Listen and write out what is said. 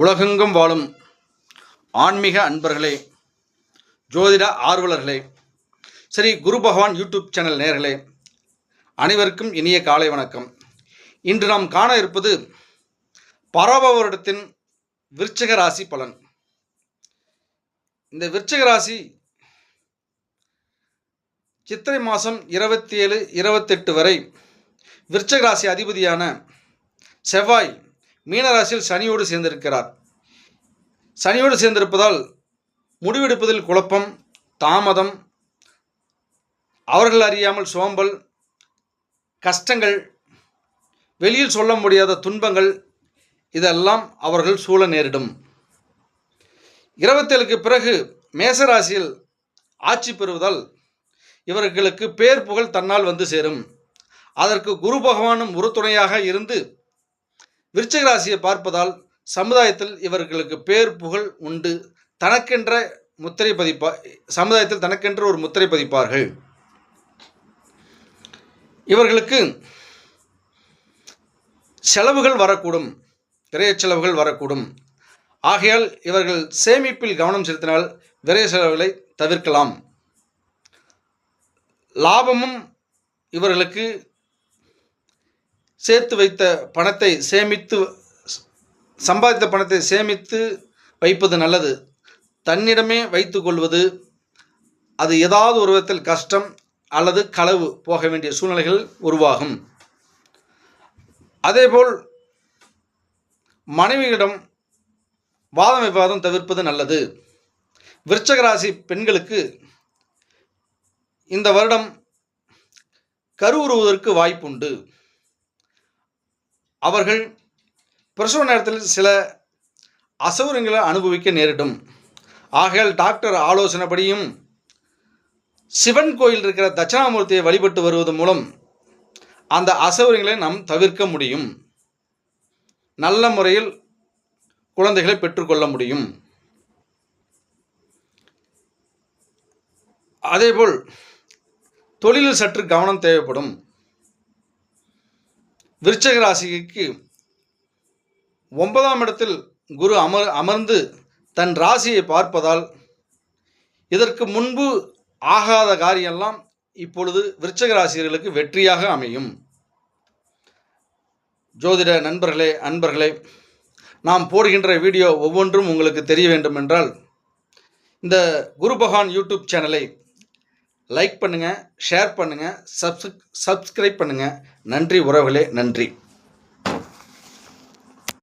உலகெங்கும் வாழும் ஆன்மீக அன்பர்களே, ஜோதிட ஆர்வலர்களே, ஸ்ரீ குரு பகவான் யூடியூப் சேனல் நேயர்களே, அனைவருக்கும் இனிய காலை வணக்கம். இன்று நாம் காண இருப்பது பராபவ வருடத்தின் விருச்சிக ராசி பலன். இந்த விருச்சிக ராசி சித்திரை மாதம் 27, 28 வரை விருச்சிக ராசி அதிபதியான செவ்வாய் மீனராசியில் சனியோடு சேர்ந்திருக்கிறார். சனியோடு சேர்ந்திருப்பதால் முடிவெடுப்பதில் குழப்பம், தாமதம், அவர்கள் அறியாமல் சோம்பல், கஷ்டங்கள், வெளியில் சொல்ல முடியாத துன்பங்கள் இதெல்லாம் அவர்கள் சூழ நேரிடும். 27க்கு பிறகு மேசராசியில் ஆட்சி பெறுவதால் இவர்களுக்கு பேர் புகழ் தன்னால் வந்து சேரும். அதற்கு குரு பகவானும் உறுதுணையாக இருந்து விருச்சிக ராசியை பார்ப்பதால் சமுதாயத்தில் இவர்களுக்கு பேர் புகழ் உண்டு. தனக்கென்ற முத்திரை சமுதாயத்தில் தனக்கென்ற ஒரு முத்திரை பதிப்பார்கள். இவர்களுக்கு செலவுகள் வரக்கூடும், விரைய செலவுகள் வரக்கூடும். ஆகையால் இவர்கள் சேமிப்பில் கவனம் செலுத்தினால் விரைய செலவுகளை தவிர்க்கலாம். லாபமும் இவர்களுக்கு சேர்த்து வைத்த பணத்தை சம்பாதித்த பணத்தை சேமித்து வைப்பது நல்லது. தன்னிடமே வைத்து கொள்வது அது ஏதாவது ஒரு விதத்தில் கஷ்டம் அல்லது களவு போக வேண்டிய சூழ்நிலைகள் உருவாகும். அதேபோல் மனைவியிடம் வாதம் விவாதம் தவிர்ப்பது நல்லது. விருச்சிக ராசி பெண்களுக்கு இந்த வருடம் கருவுறுவதற்கு வாய்ப்புண்டு. அவர்கள் பிரசவ நேரத்தில் சில அசௌகரியங்களை அனுபவிக்க நேரிடும். ஆகையால் டாக்டர் ஆலோசனைப்படியும் சிவன் கோயில் இருக்கிற தட்சிணாமூர்த்தியை வழிபட்டு வருவது மூலம் அந்த அசௌகரியங்களை நாம் தவிர்க்க முடியும். நல்ல முறையில் குழந்தைகளை பெற்றுக்கொள்ள முடியும். அதேபோல் தொழிலில் சற்று கவனம் தேவைப்படும். விருச்சிக ராசிக்கு 9ஆம் இடத்தில் குரு அமர்ந்து தன் ராசியை பார்ப்பதால் இதற்கு முன்பு ஆகாத காரியெல்லாம் இப்பொழுது விருச்சிக ராசியர்களுக்கு வெற்றியாக அமையும். ஜோதிட நண்பர்களே, அன்பர்களே, நாம் போடுகின்ற வீடியோ ஒவ்வொன்றும் உங்களுக்கு தெரிய வேண்டும் என்றால் இந்த குரு பகவான் யூடியூப் சேனலை லைக் பண்ணுங்கள், ஷேர் பண்ணுங்கள், சப்ஸ்கிரைப் பண்ணுங்கள். நன்றி உறவுகளே, நன்றி.